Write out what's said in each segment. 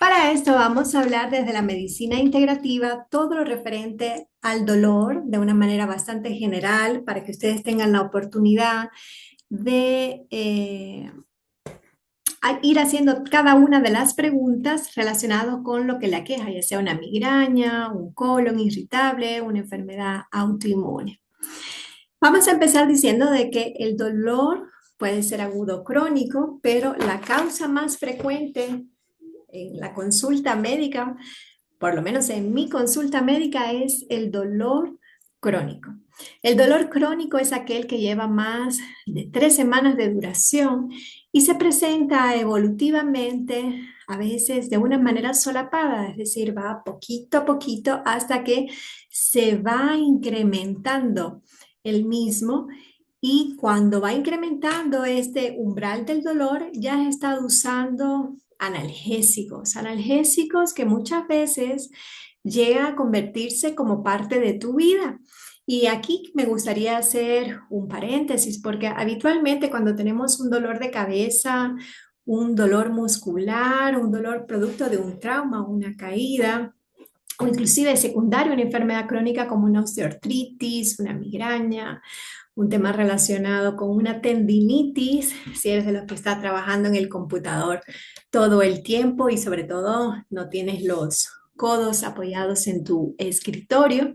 Para esto vamos a hablar desde la medicina integrativa todo lo referente al dolor de una manera bastante general para que ustedes tengan la oportunidad de ir haciendo cada una de las preguntas relacionadas con lo que le aqueja, ya sea una migraña, un colon irritable, una enfermedad autoinmune. Vamos a empezar diciendo de que el dolor puede ser agudo o crónico, pero la causa más frecuente en la consulta médica, por lo menos en mi consulta médica, es el dolor crónico. El dolor crónico es aquel que lleva más de 3 semanas de duración y se presenta evolutivamente, a veces de una manera solapada, es decir, va poquito a poquito hasta que se va incrementando el mismo. Y cuando va incrementando este umbral del dolor, ya has estado usando analgésicos que muchas veces llega a convertirse como parte de tu vida. Y aquí me gustaría hacer un paréntesis, porque habitualmente cuando tenemos un dolor de cabeza, un dolor muscular, un dolor producto de un trauma, una caída, o inclusive secundario, una enfermedad crónica como una osteoartritis, una migraña, un tema relacionado con una tendinitis, si eres de los que está trabajando en el computador todo el tiempo y sobre todo no tienes los codos apoyados en tu escritorio.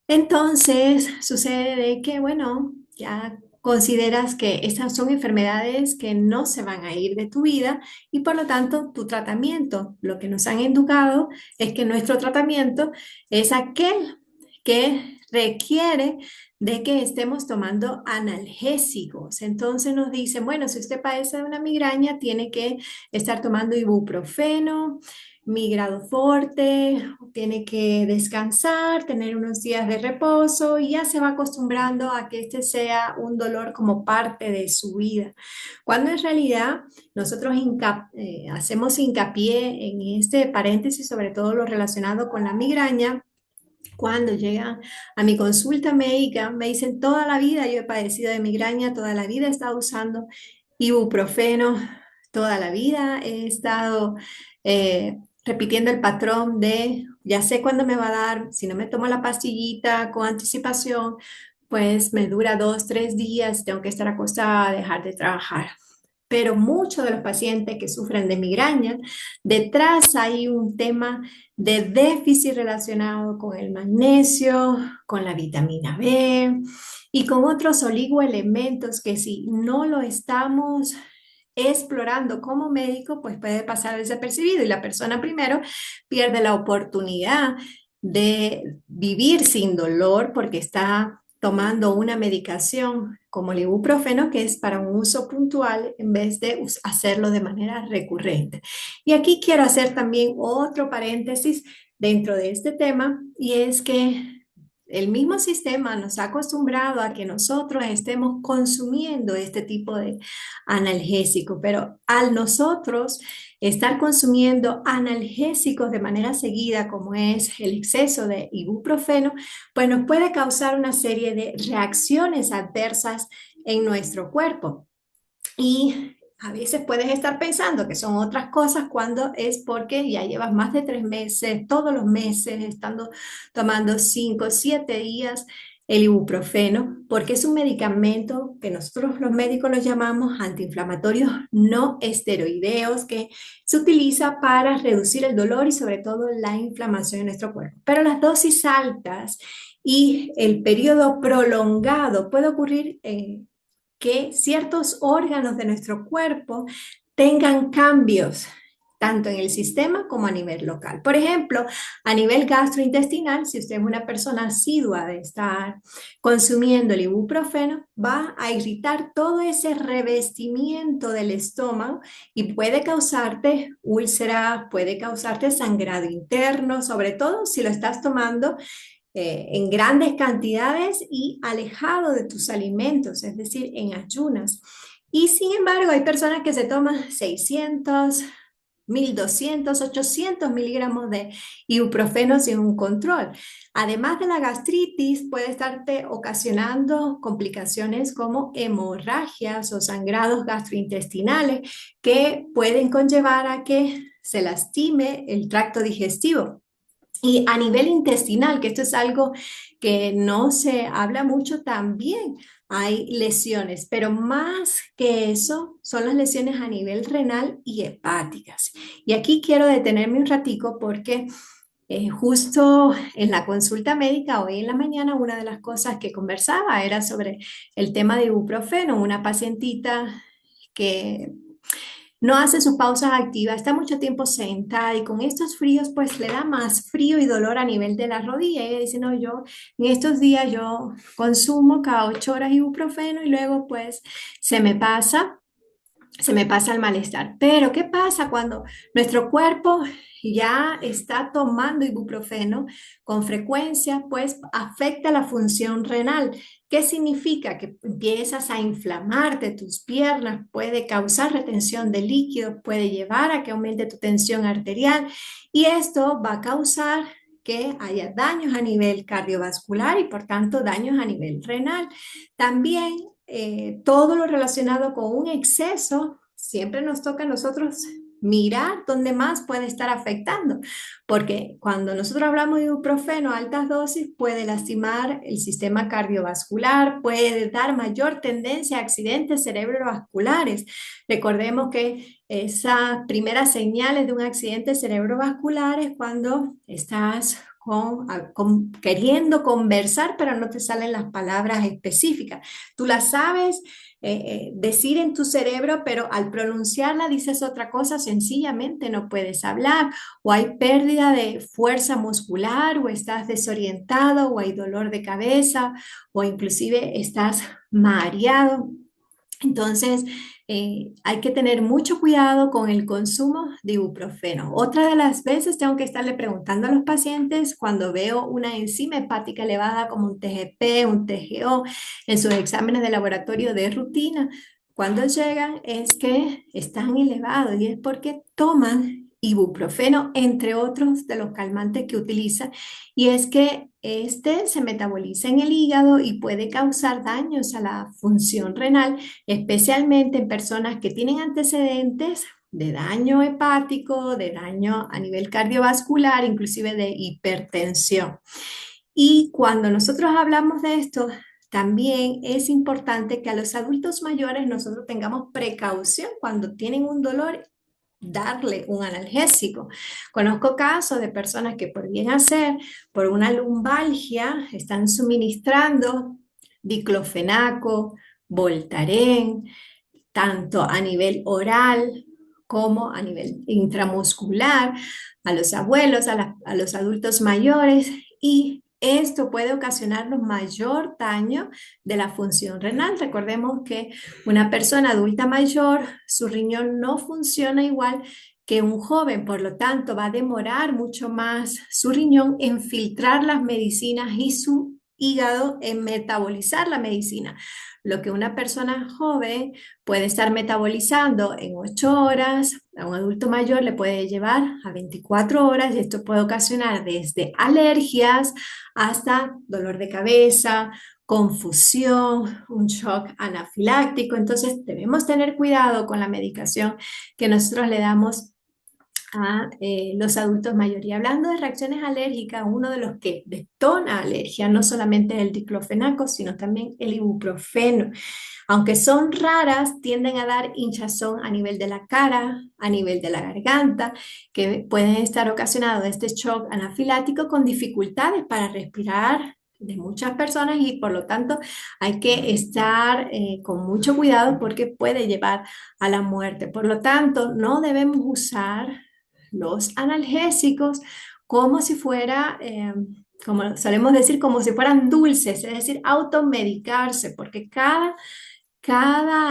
Entonces sucede de que, bueno, ya consideras que estas son enfermedades que no se van a ir de tu vida y por lo tanto tu tratamiento, lo que nos han educado es que nuestro tratamiento es aquel que requiere de que estemos tomando analgésicos. Entonces nos dicen, bueno, si usted padece de una migraña, tiene que estar tomando ibuprofeno, migrado forte, tiene que descansar, tener unos días de reposo y ya se va acostumbrando a que este sea un dolor como parte de su vida. Cuando en realidad nosotros hacemos hincapié en este paréntesis, sobre todo lo relacionado con la migraña. Cuando llegan a mi consulta médica, me dicen, toda la vida yo he padecido de migraña, toda la vida he estado usando ibuprofeno, toda la vida he estado repitiendo el patrón de, ya sé cuándo me va a dar, si no me tomo la pastillita con anticipación, pues me dura 2, 3 días, tengo que estar acostada, dejar de trabajar. Pero muchos de los pacientes que sufren de migraña, detrás hay un tema de déficit relacionado con el magnesio, con la vitamina B y con otros oligoelementos que si no lo estamos explorando como médico, pues puede pasar desapercibido y la persona primero pierde la oportunidad de vivir sin dolor porque está tomando una medicación como el ibuprofeno, que es para un uso puntual en vez de hacerlo de manera recurrente. Y aquí quiero hacer también otro paréntesis dentro de este tema, y es que el mismo sistema nos ha acostumbrado a que nosotros estemos consumiendo este tipo de analgésico, pero al nosotros estar consumiendo analgésicos de manera seguida, como es el exceso de ibuprofeno, pues nos puede causar una serie de reacciones adversas en nuestro cuerpo. Y a veces puedes estar pensando que son otras cosas cuando es porque ya llevas más de 3 meses, todos los meses, estando tomando 5, 7 días el ibuprofeno, porque es un medicamento que nosotros los médicos los llamamos antiinflamatorios no esteroideos, que se utiliza para reducir el dolor y sobre todo la inflamación en nuestro cuerpo. Pero las dosis altas y el periodo prolongado puede ocurrir que ciertos órganos de nuestro cuerpo tengan cambios, tanto en el sistema como a nivel local. Por ejemplo, a nivel gastrointestinal, si usted es una persona asidua de estar consumiendo el ibuprofeno, va a irritar todo ese revestimiento del estómago y puede causarte úlcera, puede causarte sangrado interno, sobre todo si lo estás tomando en grandes cantidades y alejado de tus alimentos, es decir, en ayunas. Y sin embargo, hay personas que se toman 600 1200, 800 miligramos de ibuprofeno sin un control. Además de la gastritis, puede estarte ocasionando complicaciones como hemorragias o sangrados gastrointestinales que pueden conllevar a que se lastime el tracto digestivo. Y a nivel intestinal, que esto es algo que no se habla mucho también, hay lesiones, pero más que eso son las lesiones a nivel renal y hepáticas. Y aquí quiero detenerme un ratico porque justo en la consulta médica hoy en la mañana una de las cosas que conversaba era sobre el tema de ibuprofeno, una pacientita que no hace sus pausas activas, está mucho tiempo sentada y con estos fríos pues le da más frío y dolor a nivel de la rodilla. Y ella dice, no, yo en estos días yo consumo cada 8 horas ibuprofeno y luego pues se me pasa se me pasa el malestar. Pero, ¿qué pasa cuando nuestro cuerpo ya está tomando ibuprofeno con frecuencia? Pues afecta la función renal. ¿Qué significa? Que empiezas a inflamarte tus piernas, puede causar retención de líquidos, puede llevar a que aumente tu tensión arterial y esto va a causar que haya daños a nivel cardiovascular y por tanto daños a nivel renal. También todo lo relacionado con un exceso, siempre nos toca a nosotros mirar dónde más puede estar afectando, porque cuando nosotros hablamos de ibuprofeno a altas dosis puede lastimar el sistema cardiovascular, puede dar mayor tendencia a accidentes cerebrovasculares. Recordemos que esas primeras señales de un accidente cerebrovascular es cuando estás queriendo conversar, pero no te salen las palabras específicas. Tú las sabes decir en tu cerebro, pero al pronunciarla dices otra cosa, sencillamente no puedes hablar, o hay pérdida de fuerza muscular, o estás desorientado, o hay dolor de cabeza, o inclusive estás mareado. Entonces, hay que tener mucho cuidado con el consumo de ibuprofeno. Otra de las veces tengo que estarle preguntando a los pacientes cuando veo una enzima hepática elevada como un TGP, un TGO en sus exámenes de laboratorio de rutina. Cuando llegan es que están elevados y es porque toman ibuprofeno, entre otros de los calmantes que utilizan, y es que este se metaboliza en el hígado y puede causar daños a la función renal especialmente en personas que tienen antecedentes de daño hepático, de daño a nivel cardiovascular, inclusive de hipertensión. Y cuando nosotros hablamos de esto, también es importante que a los adultos mayores nosotros tengamos precaución cuando tienen un dolor darle un analgésico. Conozco casos de personas que por bien hacer, por una lumbalgia, están suministrando diclofenaco, Voltaren, tanto a nivel oral como a nivel intramuscular, a los abuelos, a los adultos mayores, y esto puede ocasionarnos mayor daño de la función renal. Recordemos que una persona adulta mayor, su riñón no funciona igual que un joven, por lo tanto va a demorar mucho más su riñón en filtrar las medicinas y su hígado en metabolizar la medicina. Lo que una persona joven puede estar metabolizando en 8 horas, a un adulto mayor le puede llevar a 24 horas y esto puede ocasionar desde alergias hasta dolor de cabeza, confusión, un shock anafiláctico. Entonces debemos tener cuidado con la medicación que nosotros le damos a los adultos mayores. Y hablando de reacciones alérgicas, uno de los que detona alergia no solamente es el diclofenaco, sino también el ibuprofeno. Aunque son raras, tienden a dar hinchazón a nivel de la cara, a nivel de la garganta, que pueden estar ocasionados este shock anafilático con dificultades para respirar de muchas personas y por lo tanto hay que estar con mucho cuidado porque puede llevar a la muerte. Por lo tanto, no debemos usar los analgésicos como si fuera, como solemos decir, como si fueran dulces, es decir, automedicarse, porque cada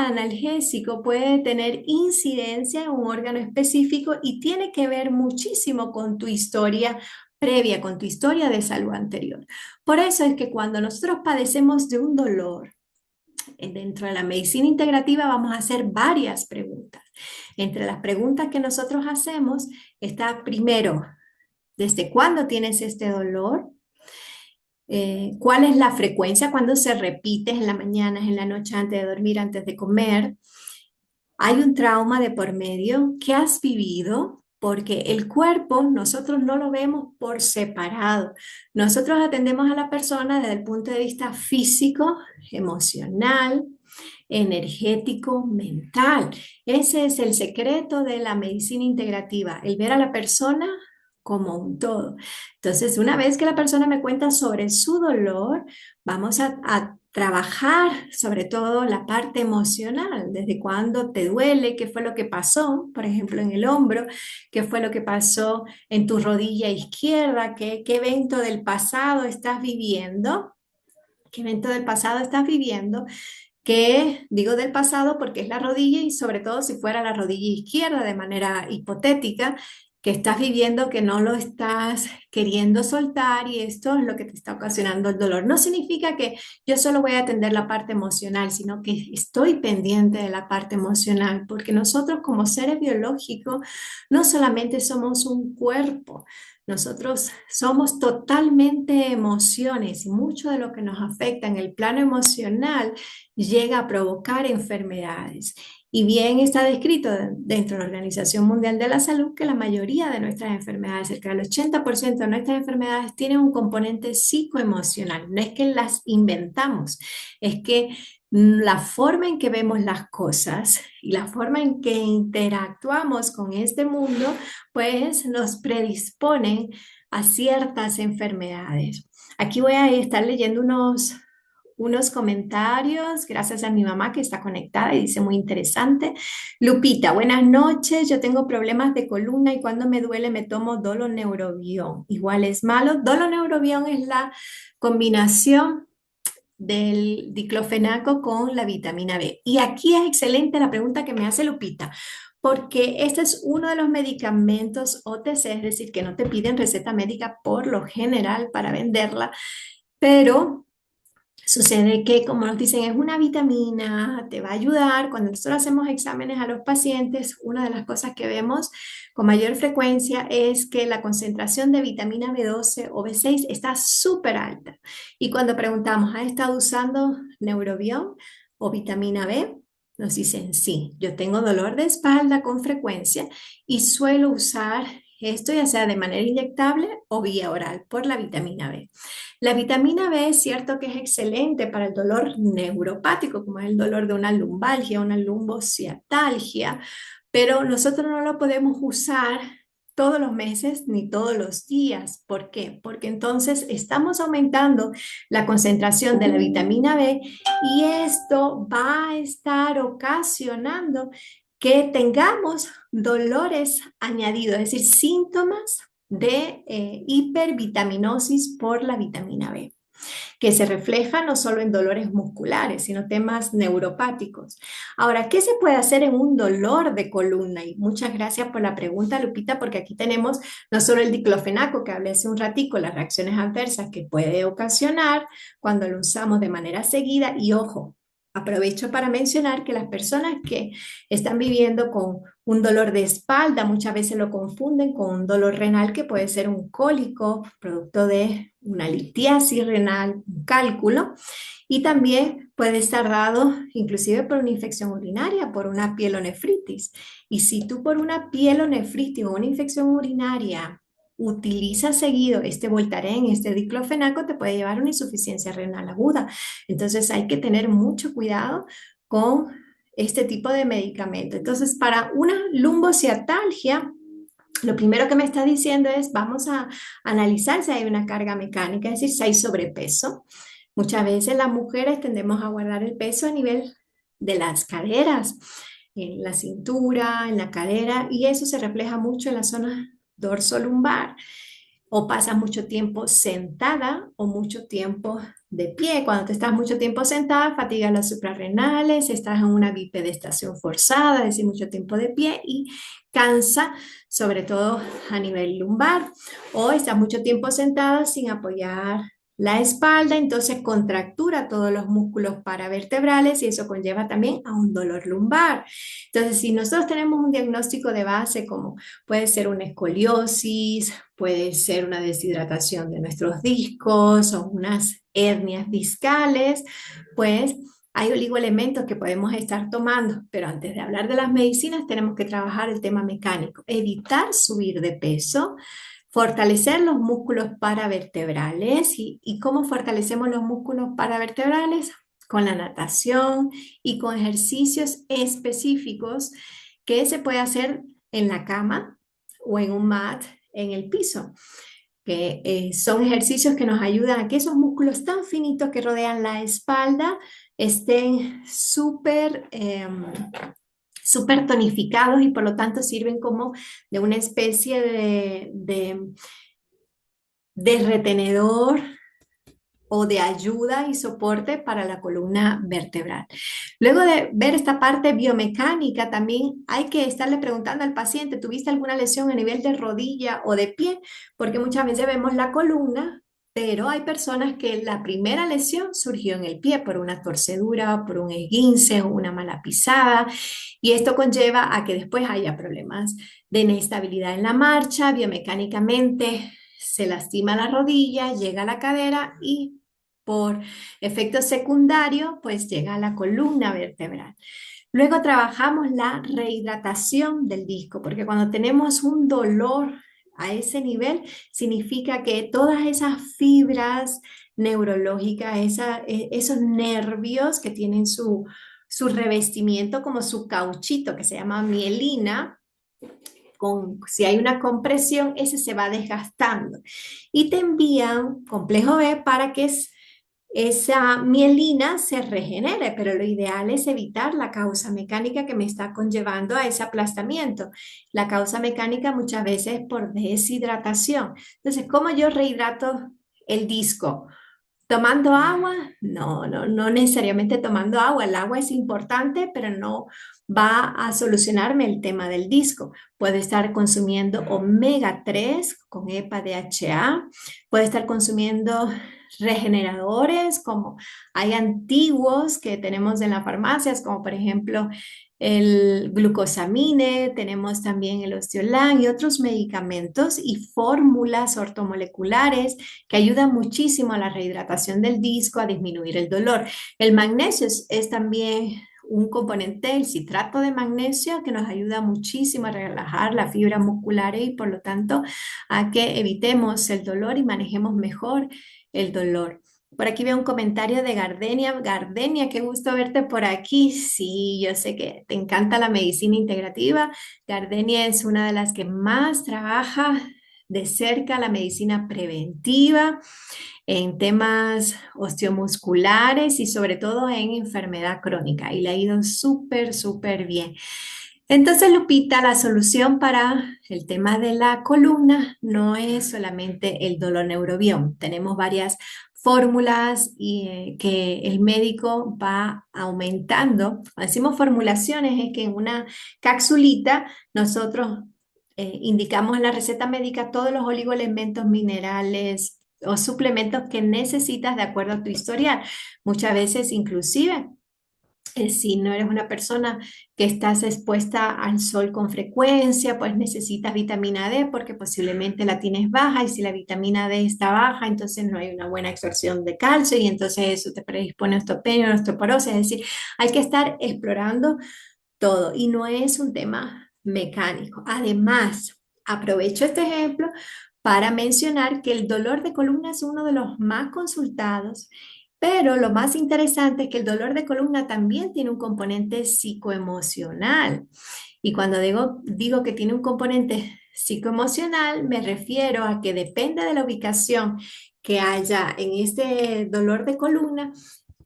analgésico puede tener incidencia en un órgano específico y tiene que ver muchísimo con tu historia previa, con tu historia de salud anterior. Por eso es que cuando nosotros padecemos de un dolor, Dentro de la medicina integrativa vamos a hacer varias preguntas. Entre las preguntas que nosotros hacemos está primero, ¿desde cuándo tienes este dolor? ¿Cuál es la frecuencia? ¿Cuándo se repite? ¿En la mañana, en la noche, antes de dormir, antes de comer? ¿Hay un trauma de por medio? ¿Qué has vivido? Porque el cuerpo nosotros no lo vemos por separado. Nosotros atendemos a la persona desde el punto de vista físico, emocional, energético, mental. Ese es el secreto de la medicina integrativa, el ver a la persona como un todo. Entonces, una vez que la persona me cuenta sobre su dolor, vamos a trabajar sobre todo la parte emocional, desde cuándo te duele, qué fue lo que pasó, por ejemplo, en el hombro, qué fue lo que pasó en tu rodilla izquierda, qué evento del pasado estás viviendo, qué evento del pasado estás viviendo, que digo del pasado porque es la rodilla y sobre todo si fuera la rodilla izquierda de manera hipotética, que estás viviendo que no lo estás queriendo soltar y esto es lo que te está ocasionando el dolor. No significa que yo solo voy a atender la parte emocional, sino que estoy pendiente de la parte emocional, porque nosotros como seres biológicos no solamente somos un cuerpo, nosotros somos totalmente emociones y mucho de lo que nos afecta en el plano emocional llega a provocar enfermedades. Y bien está descrito dentro de la Organización Mundial de la Salud que la mayoría de nuestras enfermedades, cerca del 80% de nuestras enfermedades, tienen un componente psicoemocional. No es que las inventamos, es que la forma en que vemos las cosas y la forma en que interactuamos con este mundo, pues nos predisponen a ciertas enfermedades. Aquí voy a estar leyendo unos comentarios, gracias a mi mamá que está conectada y dice muy interesante. Lupita, buenas noches. Yo tengo problemas de columna y cuando me duele me tomo doloneurobión. Igual es malo. Doloneurobión es la combinación del diclofenaco con la vitamina B. Y aquí es excelente la pregunta que me hace Lupita, porque este es uno de los medicamentos OTC, es decir, que no te piden receta médica por lo general para venderla, pero sucede que, como nos dicen, es una vitamina, te va a ayudar. Cuando nosotros hacemos exámenes a los pacientes, una de las cosas que vemos con mayor frecuencia es que la concentración de vitamina B12 o B6 está súper alta. Y cuando preguntamos, ¿has estado usando Neurobión o vitamina B? Nos dicen, sí, yo tengo dolor de espalda con frecuencia y suelo usar esto ya sea de manera inyectable o vía oral por la vitamina B. La vitamina B es cierto que es excelente para el dolor neuropático, como es el dolor de una lumbalgia, una lumbociatalgia, pero nosotros no lo podemos usar todos los meses ni todos los días. ¿Por qué? Porque entonces estamos aumentando la concentración de la vitamina B y esto va a estar ocasionando que tengamos dolores añadidos, es decir, síntomas de hipervitaminosis por la vitamina B, que se refleja no solo en dolores musculares, sino temas neuropáticos. Ahora, ¿qué se puede hacer en un dolor de columna? Y muchas gracias por la pregunta, Lupita, porque aquí tenemos no solo el diclofenaco que hablé hace un ratico, las reacciones adversas que puede ocasionar cuando lo usamos de manera seguida y ojo. Aprovecho para mencionar que las personas que están viviendo con un dolor de espalda muchas veces lo confunden con un dolor renal que puede ser un cólico, producto de una litiasis renal, un cálculo, y también puede estar dado inclusive por una infección urinaria, por una pielonefritis. Y si tú por una pielonefritis o una infección urinaria utiliza seguido este Voltaren, este diclofenaco, te puede llevar a una insuficiencia renal aguda. Entonces hay que tener mucho cuidado con este tipo de medicamento. Entonces, para una lumbociatalgia, lo primero que me está diciendo es, vamos a analizar si hay una carga mecánica, es decir, si hay sobrepeso. Muchas veces las mujeres tendemos a guardar el peso a nivel de las caderas, en la cintura, en la cadera, y eso se refleja mucho en la zona dorsolumbar. O pasas mucho tiempo sentada o mucho tiempo de pie. Cuando te estás mucho tiempo sentada, fatigas las suprarrenales, estás en una bipedestación forzada, es decir, mucho tiempo de pie y cansa, sobre todo a nivel lumbar. O estás mucho tiempo sentada sin apoyar la espalda, entonces contractura todos los músculos paravertebrales y eso conlleva también a un dolor lumbar. Entonces, si nosotros tenemos un diagnóstico de base como puede ser una escoliosis, puede ser una deshidratación de nuestros discos o unas hernias discales, pues hay oligoelementos que podemos estar tomando, pero antes de hablar de las medicinas tenemos que trabajar el tema mecánico, evitar subir de peso, fortalecer los músculos paravertebrales y cómo fortalecemos los músculos paravertebrales con la natación y con ejercicios específicos que se puede hacer en la cama o en un mat en el piso, que son ejercicios que nos ayudan a que esos músculos tan finitos que rodean la espalda estén súper tonificados y por lo tanto sirven como de una especie de retenedor o de ayuda y soporte para la columna vertebral. Luego de ver esta parte biomecánica, también hay que estarle preguntando al paciente, ¿tuviste alguna lesión a nivel de rodilla o de pie? Porque muchas veces vemos la columna, pero hay personas que la primera lesión surgió en el pie por una torcedura, por un esguince o una mala pisada, y esto conlleva a que después haya problemas de inestabilidad en la marcha, biomecánicamente se lastima la rodilla, llega a la cadera y por efecto secundario, pues llega a la columna vertebral. Luego trabajamos la rehidratación del disco, porque cuando tenemos un dolor a ese nivel, significa que todas esas fibras neurológicas, esos nervios que tienen su revestimiento como su cauchito, que se llama mielina, si hay una compresión, ese se va desgastando. Y te envían complejo B para que esa mielina se regenere, pero lo ideal es evitar la causa mecánica que me está conllevando a ese aplastamiento. La causa mecánica muchas veces es por deshidratación. Entonces, ¿cómo yo rehidrato el disco? ¿Tomando agua? No necesariamente tomando agua. El agua es importante, pero no va a solucionarme el tema del disco. Puedo estar consumiendo omega 3 con EPA DHA, puedo estar consumiendo regeneradores como hay antiguos que tenemos en las farmacias, como por ejemplo el glucosamine, tenemos también el osteolan y otros medicamentos y fórmulas ortomoleculares que ayudan muchísimo a la rehidratación del disco, a disminuir el dolor. El magnesio es también un componente, el citrato de magnesio, que nos ayuda muchísimo a relajar las fibras musculares y por lo tanto a que evitemos el dolor y manejemos mejor el dolor. Por aquí veo un comentario de Gardenia. Gardenia, qué gusto verte por aquí. Sí, yo sé que te encanta la medicina integrativa. Gardenia es una de las que más trabaja de cerca la medicina preventiva en temas osteomusculares y sobre todo en enfermedad crónica. Y le ha ido súper bien. Entonces, Lupita, la solución para el tema de la columna no es solamente el doloneurobión. Tenemos varias fórmulas que el médico va aumentando. Cuando decimos formulaciones, es que en una capsulita nosotros indicamos en la receta médica todos los oligoelementos minerales o suplementos que necesitas de acuerdo a tu historial. Muchas veces inclusive si no eres una persona que estás expuesta al sol con frecuencia, pues necesitas vitamina D porque posiblemente la tienes baja y si la vitamina D está baja, entonces no hay una buena absorción de calcio y entonces eso te predispone a osteopenia o osteoporosis. Es decir, hay que estar explorando todo y no es un tema mecánico. Además, aprovecho este ejemplo para mencionar que el dolor de columna es uno de los más consultados, pero lo más interesante es que el dolor de columna también tiene un componente psicoemocional. Y cuando digo que tiene un componente psicoemocional, me refiero a que depende de la ubicación que haya en este dolor de columna,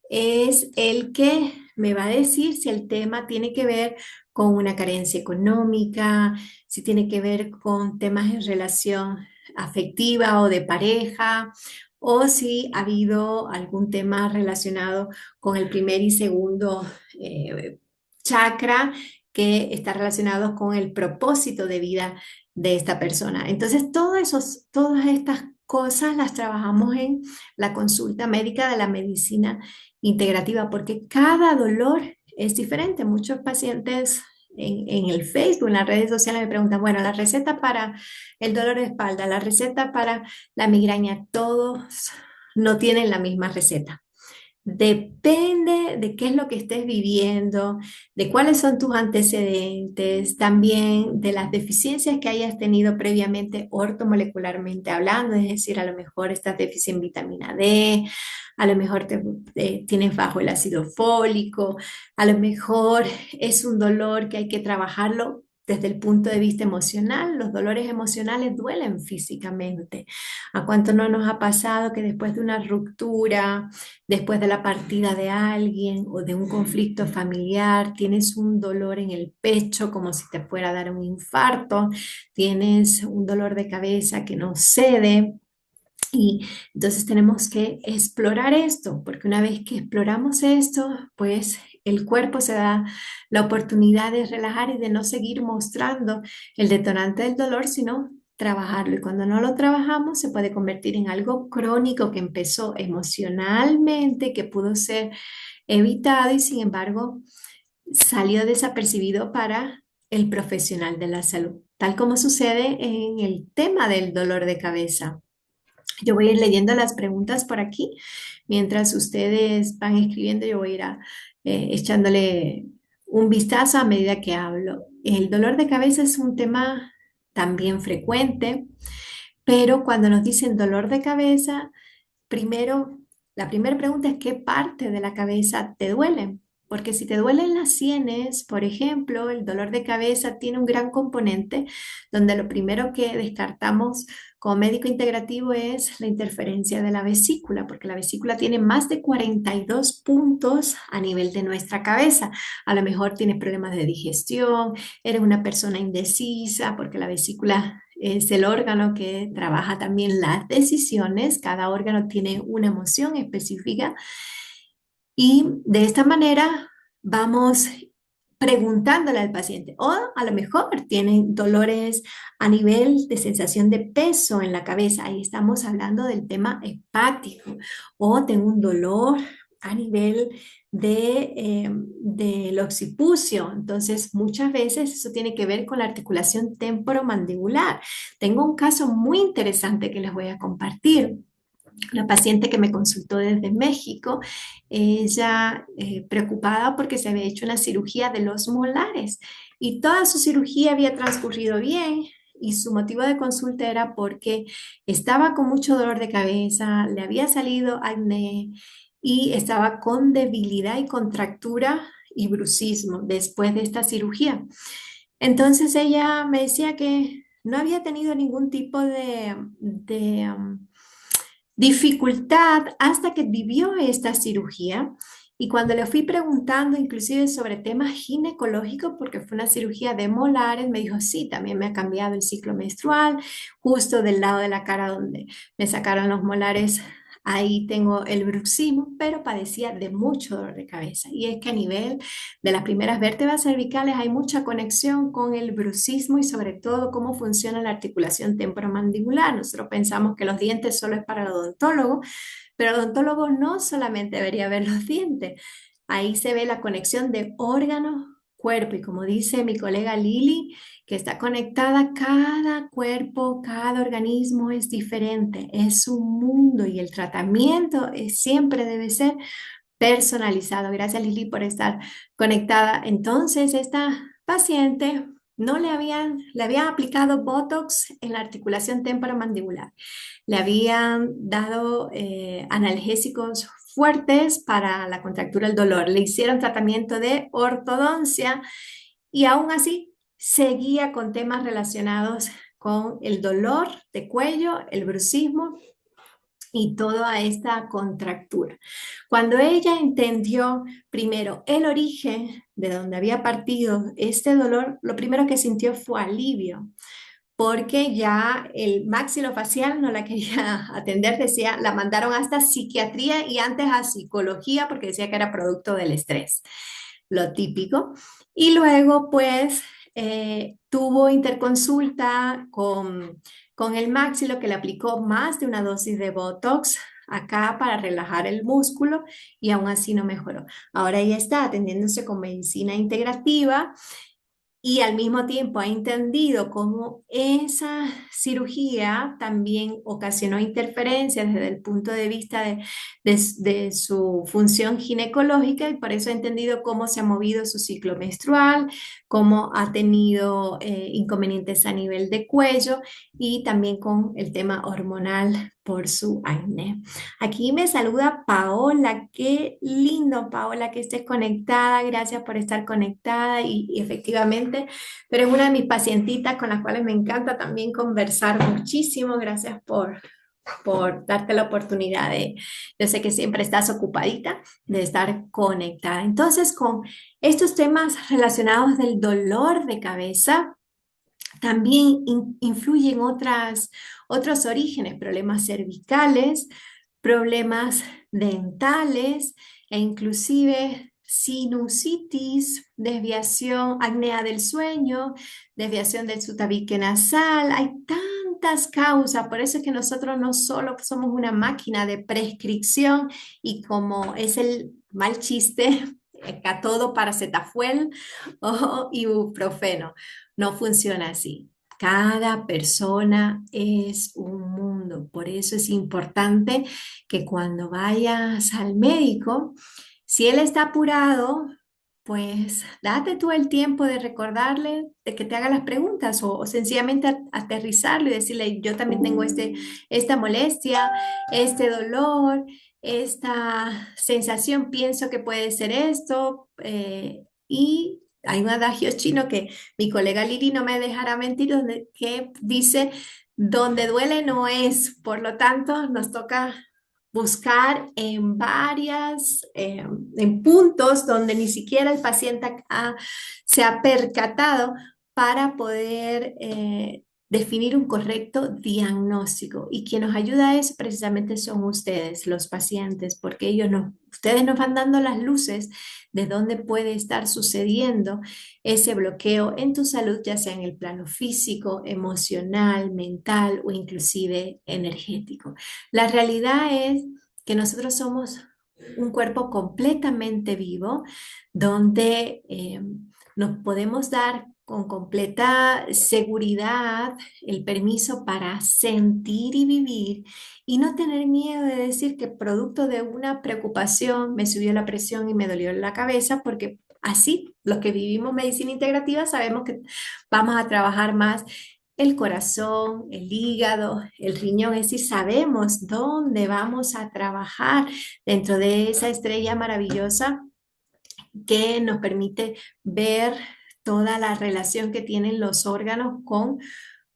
es el que me va a decir si el tema tiene que ver con una carencia económica, si tiene que ver con temas en relación afectiva o de pareja, o si ha habido algún tema relacionado con el primer y segundo chakra que está relacionado con el propósito de vida de esta persona. Entonces, todas estas cosas las trabajamos en la consulta médica de la medicina integrativa, porque cada dolor es diferente. Muchos pacientes en el Facebook, en las redes sociales me preguntan, bueno, la receta para el dolor de espalda, la receta para la migraña, todos no tienen la misma receta. Depende de qué es lo que estés viviendo, de cuáles son tus antecedentes, también de las deficiencias que hayas tenido previamente ortomolecularmente hablando, es decir, a lo mejor estás déficit en vitamina D, a lo mejor tienes bajo el ácido fólico, a lo mejor es un dolor que hay que trabajarlo desde el punto de vista emocional. Los dolores emocionales duelen físicamente. ¿A cuánto no nos ha pasado que después de una ruptura, después de la partida de alguien o de un conflicto familiar, tienes un dolor en el pecho como si te fuera a dar un infarto, tienes un dolor de cabeza que no cede? Y entonces tenemos que explorar esto, porque una vez que exploramos esto, pues el cuerpo se da la oportunidad de relajar y de no seguir mostrando el detonante del dolor, sino trabajarlo. Y cuando no lo trabajamos, se puede convertir en algo crónico que empezó emocionalmente, que pudo ser evitado y sin embargo salió desapercibido para el profesional de la salud, tal como sucede en el tema del dolor de cabeza. Yo voy a ir leyendo las preguntas por aquí. Mientras ustedes van escribiendo, yo voy a ir echándole un vistazo a medida que hablo. El dolor de cabeza es un tema también frecuente, pero cuando nos dicen dolor de cabeza, primero, la primera pregunta es ¿qué parte de la cabeza te duele? Porque si te duelen las sienes, por ejemplo, el dolor de cabeza tiene un gran componente donde lo primero que descartamos como médico integrativo es la interferencia de la vesícula, porque la vesícula tiene más de 42 puntos a nivel de nuestra cabeza. A lo mejor tienes problemas de digestión, eres una persona indecisa, porque la vesícula es el órgano que trabaja también las decisiones. Cada órgano tiene una emoción específica y de esta manera vamos preguntándole al paciente. O a lo mejor tienen dolores a nivel de sensación de peso en la cabeza. Ahí estamos hablando del tema hepático. O tengo un dolor a nivel del occipucio. Entonces, muchas veces eso tiene que ver con la articulación temporomandibular. Tengo un caso muy interesante que les voy a compartir. Una paciente que me consultó desde México, ella preocupada porque se había hecho una cirugía de los molares y toda su cirugía había transcurrido bien y su motivo de consulta era porque estaba con mucho dolor de cabeza, le había salido acné y estaba con debilidad y contractura y bruxismo después de esta cirugía. Entonces ella me decía que no había tenido ningún tipo de dificultad hasta que vivió esta cirugía. Y cuando le fui preguntando inclusive sobre temas ginecológicos, porque fue una cirugía de molares, me dijo, sí, también me ha cambiado el ciclo menstrual, justo del lado de la cara donde me sacaron los molares, ahí tengo el bruxismo, pero padecía de mucho dolor de cabeza. Y es que a nivel de las primeras vértebras cervicales hay mucha conexión con el bruxismo y sobre todo cómo funciona la articulación temporomandibular. Nosotros pensamos que los dientes solo es para el odontólogo, pero el odontólogo no solamente debería ver los dientes. Ahí se ve la conexión de órgano, cuerpo y como dice mi colega Lili, que está conectada, cada cuerpo, cada organismo es diferente, es un mundo y el tratamiento siempre debe ser personalizado. Gracias Lili por estar conectada. Entonces, esta paciente no le habían aplicado Botox en la articulación temporomandibular. Le habían dado analgésicos fuertes para la contractura del dolor. Le hicieron tratamiento de ortodoncia y aún así seguía con temas relacionados con el dolor de cuello, el bruxismo y toda esta contractura. Cuando ella entendió primero el origen de donde había partido este dolor, lo primero que sintió fue alivio, porque ya el maxilofacial no la quería atender, decía, la mandaron hasta psiquiatría y antes a psicología porque decía que era producto del estrés, lo típico. Y luego, pues, tuvo interconsulta con el Maxilo, que le aplicó más de una dosis de Botox acá para relajar el músculo y aún así no mejoró. Ahora ella está atendiéndose con medicina integrativa y al mismo tiempo ha entendido cómo esa cirugía también ocasionó interferencias desde el punto de vista de su función ginecológica, y por eso ha entendido cómo se ha movido su ciclo menstrual, cómo ha tenido inconvenientes a nivel de cuello y también con el tema hormonal por su acné. Aquí me saluda Paola. Qué lindo, Paola, que estés conectada. Gracias por estar conectada y efectivamente, pero es una de mis pacientitas con las cuales me encanta también conversar muchísimo. Gracias por darte la oportunidad yo sé que siempre estás ocupadita, de estar conectada. Entonces, con estos temas relacionados del dolor de cabeza, también influyen otros orígenes, problemas cervicales, problemas dentales e inclusive sinusitis, desviación, apnea del sueño, desviación del su tabique nasal. Hay tantas causas, por eso es que nosotros no solo somos una máquina de prescripción y como es el mal chiste, a todo paracetafuel o ibuprofeno. No funciona así. Cada persona es un mundo. Por eso es importante que cuando vayas al médico, si él está apurado, pues date tú el tiempo de recordarle, de que te haga las preguntas o sencillamente aterrizarlo y decirle, yo también tengo esta molestia, este dolor, esta sensación, pienso que puede ser esto. Y hay un adagio chino que mi colega Lili no me dejará mentir, que dice, donde duele no es. Por lo tanto, nos toca buscar en puntos donde ni siquiera el paciente se ha percatado para poder definir un correcto diagnóstico. Y quien nos ayuda a eso precisamente son ustedes, los pacientes, porque ustedes nos van dando las luces de dónde puede estar sucediendo ese bloqueo en tu salud, ya sea en el plano físico, emocional, mental o inclusive energético. La realidad es que nosotros somos un cuerpo completamente vivo donde nos podemos dar con completa seguridad el permiso para sentir y vivir y no tener miedo de decir que producto de una preocupación me subió la presión y me dolió la cabeza, porque así los que vivimos medicina integrativa sabemos que vamos a trabajar más el corazón, el hígado, el riñón, es decir, sabemos dónde vamos a trabajar dentro de esa estrella maravillosa que nos permite ver toda la relación que tienen los órganos con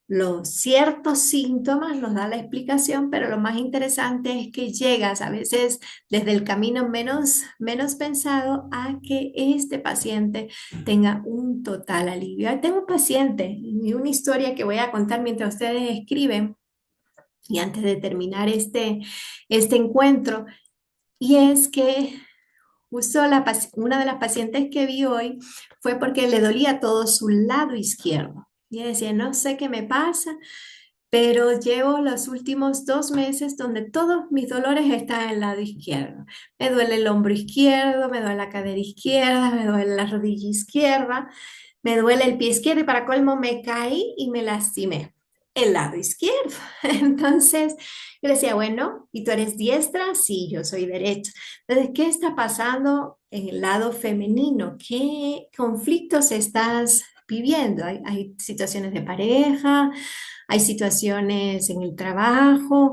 los ciertos síntomas, nos da la explicación, pero lo más interesante es que llegas a veces desde el camino menos pensado a que este paciente tenga un total alivio. Ahí tengo un paciente y una historia que voy a contar mientras ustedes escriben y antes de terminar este encuentro, y es que justo una de las pacientes que vi hoy fue porque le dolía todo su lado izquierdo. Y ella decía, no sé qué me pasa, pero llevo los últimos 2 meses donde todos mis dolores están en el lado izquierdo. Me duele el hombro izquierdo, me duele la cadera izquierda, me duele la rodilla izquierda, me duele el pie izquierdo y para colmo me caí y me lastimé el lado izquierdo. Entonces yo le decía, bueno, ¿y tú eres diestra? Sí, yo soy derecha. Entonces, ¿qué está pasando en el lado femenino? ¿Qué conflictos estás viviendo? Hay situaciones de pareja, hay situaciones en el trabajo,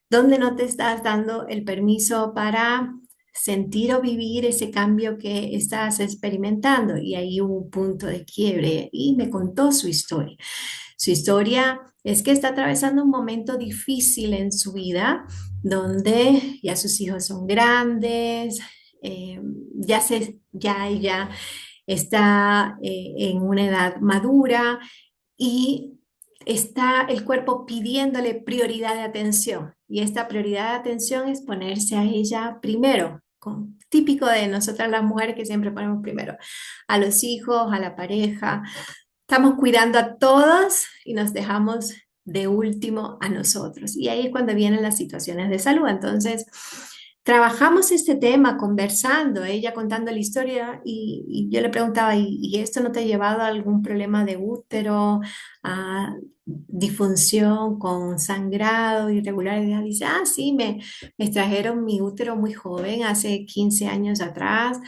donde no te estás dando el permiso para sentir o vivir ese cambio que estás experimentando. Y ahí hubo un punto de quiebre y me contó su historia. Su historia es que está atravesando un momento difícil en su vida, donde ya sus hijos son grandes, eh, ya ella está en una edad madura y está el cuerpo pidiéndole prioridad de atención. Y esta prioridad de atención es ponerse a ella primero, típico de nosotras las mujeres que siempre ponemos primero a los hijos, a la pareja, Estamos cuidando a todos y nos dejamos de último a nosotros. Y ahí es cuando vienen las situaciones de salud. Entonces, trabajamos este tema conversando, ella contando la historia y yo le preguntaba, ¿y esto no te ha llevado a algún problema de útero, a disfunción con sangrado, irregularidad? Dice, sí, me extrajeron mi útero muy joven, hace 15 años atrás.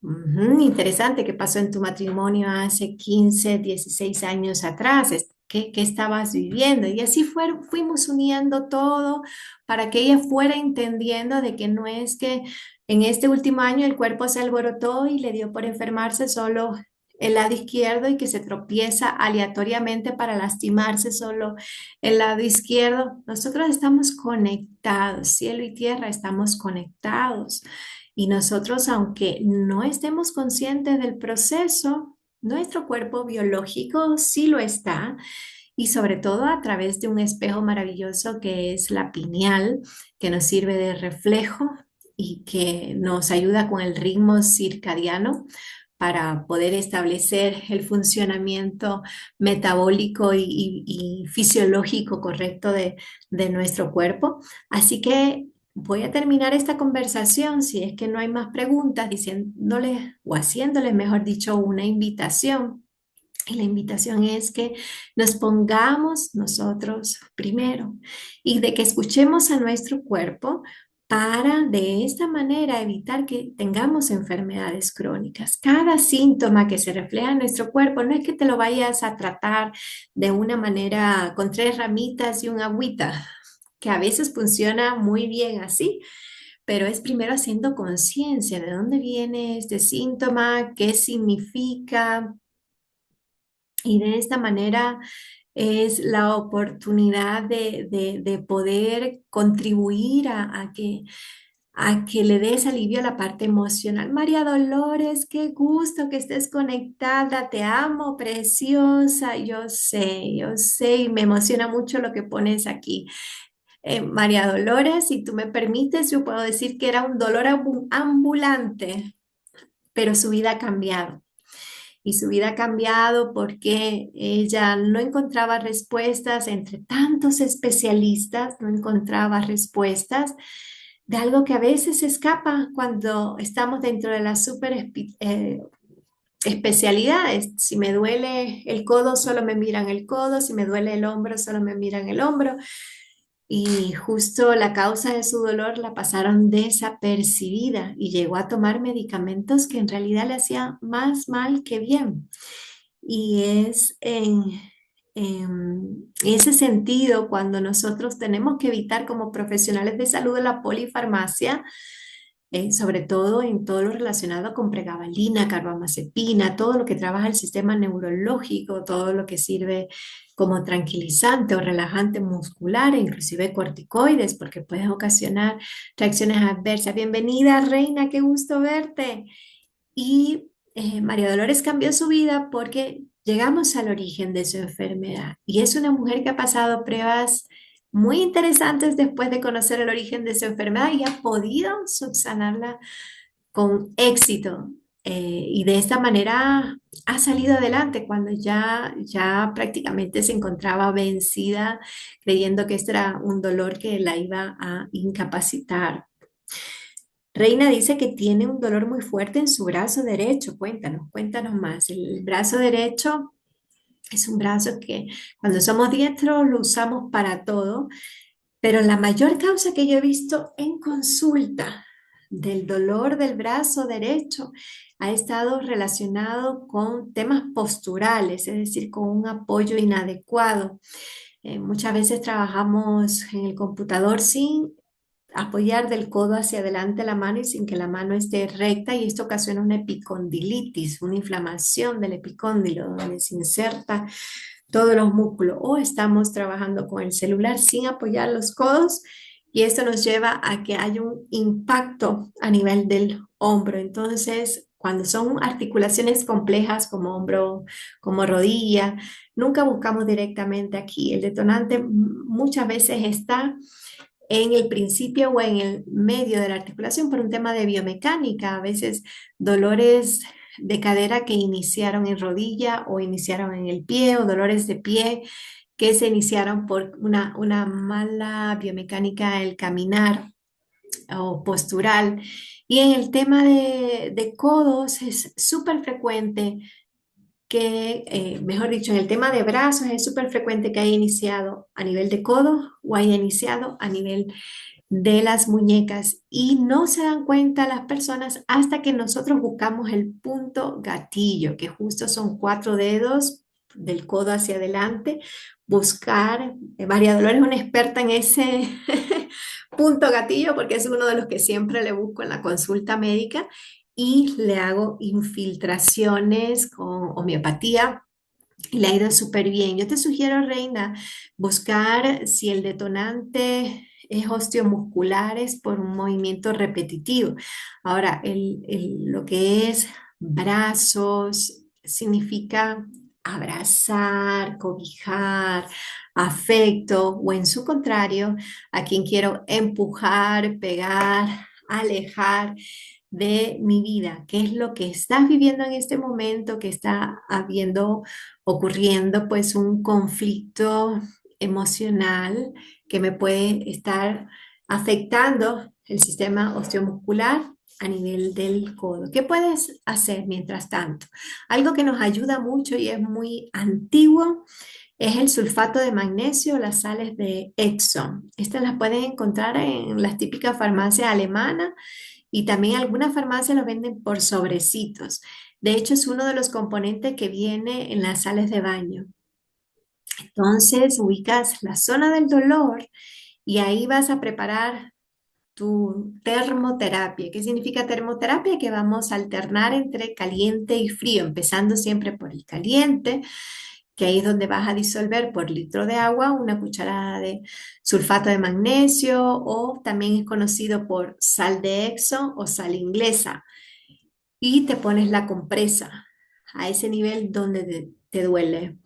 Ujú, interesante qué pasó en tu matrimonio hace 15, 16 años atrás. ¿Qué estabas viviendo? Y así fuimos uniendo todo para que ella fuera entendiendo de que no es que en este último año el cuerpo se alborotó y le dio por enfermarse solo el lado izquierdo y que se tropieza aleatoriamente para lastimarse solo el lado izquierdo. Nosotros estamos conectados, cielo y tierra, estamos conectados. Y nosotros, aunque no estemos conscientes del proceso, nuestro cuerpo biológico sí lo está, y sobre todo a través de un espejo maravilloso que es la pineal, que nos sirve de reflejo y que nos ayuda con el ritmo circadiano para poder establecer el funcionamiento metabólico y fisiológico correcto de nuestro cuerpo. Así que voy a terminar esta conversación, si es que no hay más preguntas, diciéndoles o haciéndoles, mejor dicho, una invitación. Y la invitación es que nos pongamos nosotros primero y de que escuchemos a nuestro cuerpo para de esta manera evitar que tengamos enfermedades crónicas. Cada síntoma que se refleja en nuestro cuerpo no es que te lo vayas a tratar de una manera con tres ramitas y un agüita, que a veces funciona muy bien así, pero es primero haciendo conciencia de dónde viene este síntoma, qué significa, y de esta manera es la oportunidad de poder contribuir a que le des alivio a la parte emocional. María Dolores, qué gusto que estés conectada, te amo, preciosa, yo sé, y me emociona mucho lo que pones aquí. María Dolores, si tú me permites, yo puedo decir que era un dolor ambulante, pero su vida ha cambiado. Y su vida ha cambiado porque ella no encontraba respuestas entre tantos especialistas, no encontraba respuestas de algo que a veces escapa cuando estamos dentro de las especialidades. Si me duele el codo, solo me miran el codo; si me duele el hombro, solo me miran el hombro. Y justo la causa de su dolor la pasaron desapercibida y llegó a tomar medicamentos que en realidad le hacían más mal que bien. Y es en ese sentido cuando nosotros tenemos que evitar como profesionales de salud la polifarmacia, sobre todo en todo lo relacionado con pregabalina, carbamazepina, todo lo que trabaja el sistema neurológico, todo lo que sirve como tranquilizante o relajante muscular, e inclusive corticoides, porque pueden ocasionar reacciones adversas. Bienvenida, Reina, qué gusto verte. Y María Dolores cambió su vida porque llegamos al origen de su enfermedad. Y es una mujer que ha pasado pruebas muy interesantes después de conocer el origen de su enfermedad y ha podido subsanarla con éxito. Y de esta manera ha salido adelante cuando ya prácticamente se encontraba vencida, creyendo que este era un dolor que la iba a incapacitar. Reina dice que tiene un dolor muy fuerte en su brazo derecho. Cuéntanos más. El brazo derecho es un brazo que cuando somos diestros lo usamos para todo, pero la mayor causa que yo he visto en consulta del dolor del brazo derecho ha estado relacionado con temas posturales, es decir, con un apoyo inadecuado. Muchas veces trabajamos en el computador sin apoyar del codo hacia adelante la mano y sin que la mano esté recta, y esto ocasiona una epicondilitis, una inflamación del epicóndilo donde se inserta todos los músculos, o estamos trabajando con el celular sin apoyar los codos y esto nos lleva a que haya un impacto a nivel del hombro. Entonces, cuando son articulaciones complejas como hombro, como rodilla, nunca buscamos directamente aquí. El detonante muchas veces está en el principio o en el medio de la articulación por un tema de biomecánica, a veces dolores de cadera que iniciaron en rodilla o iniciaron en el pie o dolores de pie que se iniciaron por una mala biomecánica del caminar o postural. Y en el tema de codos es súper frecuente mejor dicho, en el tema de brazos es súper frecuente que haya iniciado a nivel de codo o haya iniciado a nivel de las muñecas y no se dan cuenta las personas hasta que nosotros buscamos el punto gatillo, que justo son 4 dedos del codo hacia adelante. Buscar, María Dolores es una experta en ese punto gatillo porque es uno de los que siempre le busco en la consulta médica y le hago infiltraciones con homeopatía y le ha ido súper bien. Yo te sugiero, Reina, buscar si el detonante es osteomusculares por un movimiento repetitivo. Ahora, lo que es brazos significa abrazar, cobijar, afecto, o en su contrario, a quien quiero empujar, pegar, alejar de mi vida, qué es lo que estás viviendo en este momento, que está ocurriendo pues un conflicto emocional que me puede estar afectando el sistema osteomuscular a nivel del codo. ¿Qué puedes hacer mientras tanto? Algo que nos ayuda mucho y es muy antiguo es el sulfato de magnesio, las sales de Epsom. Estas las pueden encontrar en las típicas farmacias alemanas y también algunas farmacias lo venden por sobrecitos. De hecho, es uno de los componentes que viene en las sales de baño. Entonces, ubicas la zona del dolor y ahí vas a preparar tu termoterapia. ¿Qué significa termoterapia? Que vamos a alternar entre caliente y frío, empezando siempre por el caliente, que ahí es donde vas a disolver por litro de agua una cucharada de sulfato de magnesio o también es conocido por sal de Epsom o sal inglesa y te pones la compresa a ese nivel donde te duele.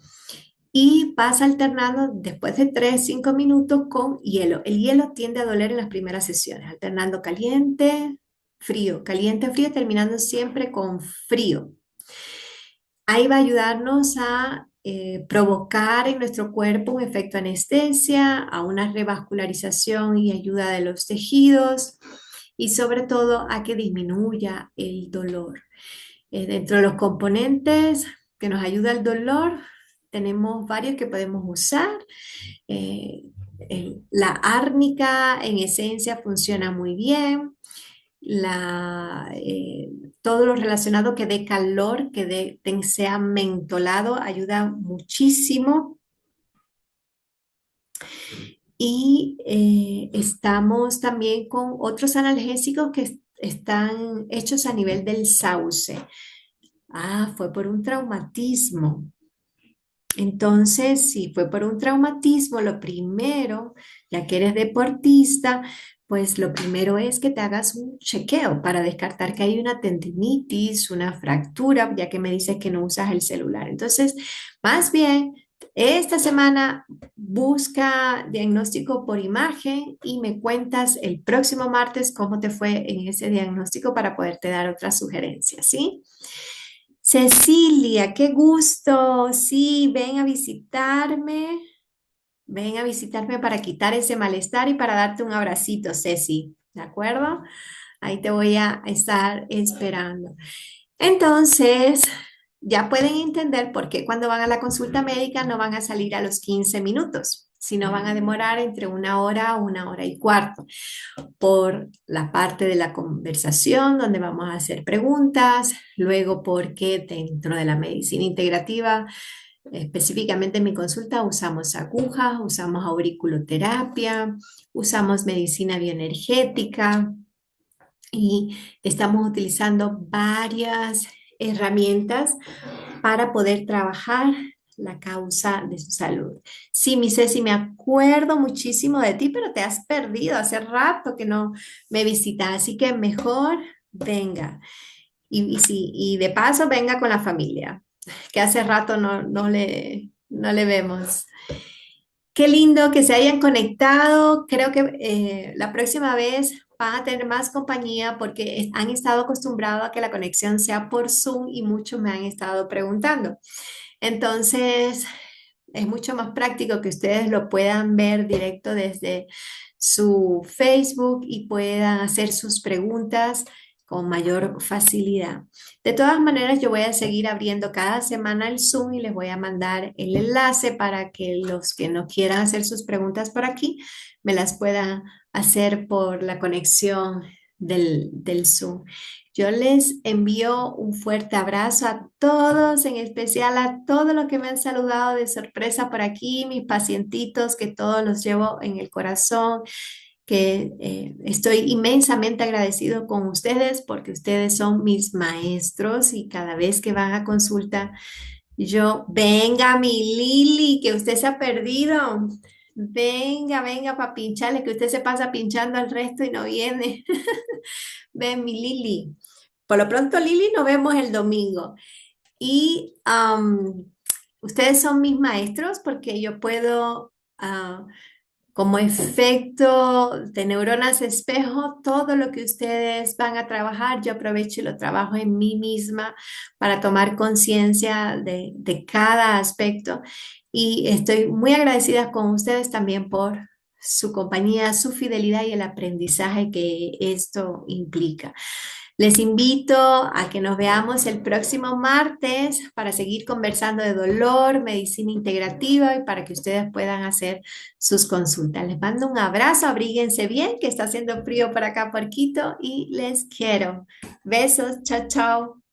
Y vas alternando después de 3 5 minutos con hielo. El hielo tiende a doler en las primeras sesiones, alternando caliente, frío, terminando siempre con frío. Ahí va a ayudarnos a provocar en nuestro cuerpo un efecto anestesia, a una revascularización y ayuda de los tejidos y sobre todo a que disminuya el dolor. Dentro de los componentes que nos ayuda al dolor, tenemos varios que podemos usar. Eh, la árnica en esencia funciona muy bien. La, eh, Todo lo relacionado que dé calor, sea mentolado, ayuda muchísimo. Y estamos también con otros analgésicos que están hechos a nivel del sauce. Ah, fue por un traumatismo. Entonces, si fue por un traumatismo, lo primero, ya que eres deportista, pues lo primero es que te hagas un chequeo para descartar que hay una tendinitis, una fractura, ya que me dices que no usas el celular. Entonces, más bien, esta semana busca diagnóstico por imagen y me cuentas el próximo martes cómo te fue en ese diagnóstico para poderte dar otras sugerencias, ¿sí? Cecilia, qué gusto. Sí, ven a visitarme para quitar ese malestar y para darte un abracito, Ceci. ¿De acuerdo? Ahí te voy a estar esperando. Entonces, ya pueden entender por qué cuando van a la consulta médica no van a salir a los 15 minutos, sino van a demorar entre 1 hora a 1 hora y cuarto por la parte de la conversación donde vamos a hacer preguntas, luego porque dentro de la medicina integrativa, específicamente en mi consulta, usamos agujas, usamos auriculoterapia, usamos medicina bioenergética y estamos utilizando varias herramientas para poder trabajar la causa de su salud. Sí, mi Ceci, me acuerdo muchísimo de ti, pero te has perdido. Hace rato que no me visitas, así que mejor venga. Y de paso venga con la familia, que hace rato no le vemos. Qué lindo que se hayan conectado. Creo que la próxima vez van a tener más compañía porque han estado acostumbrados a que la conexión sea por Zoom y muchos me han estado preguntando. Entonces, es mucho más práctico que ustedes lo puedan ver directo desde su Facebook y puedan hacer sus preguntas con mayor facilidad. De todas maneras, yo voy a seguir abriendo cada semana el Zoom y les voy a mandar el enlace para que los que no quieran hacer sus preguntas por aquí me las puedan hacer por la conexión del Zoom. Yo les envío un fuerte abrazo a todos, en especial a todos los que me han saludado de sorpresa por aquí, mis pacientitos, que todos los llevo en el corazón, que estoy inmensamente agradecido con ustedes porque ustedes son mis maestros y cada vez que van a consulta, yo, venga mi Lili, que usted se ha perdido. Venga, venga para pincharle, que usted se pasa pinchando al resto y no viene. Ven, mi Lili. Por lo pronto, Lili, nos vemos el domingo. Y ustedes son mis maestros porque yo puedo, como efecto de neuronas espejo, todo lo que ustedes van a trabajar, yo aprovecho y lo trabajo en mí misma para tomar conciencia de cada aspecto. Y estoy muy agradecida con ustedes también por su compañía, su fidelidad y el aprendizaje que esto implica. Les invito a que nos veamos el próximo martes para seguir conversando de dolor, medicina integrativa y para que ustedes puedan hacer sus consultas. Les mando un abrazo, abríguense bien, que está haciendo frío por acá por Quito y les quiero. Besos, chao, chao.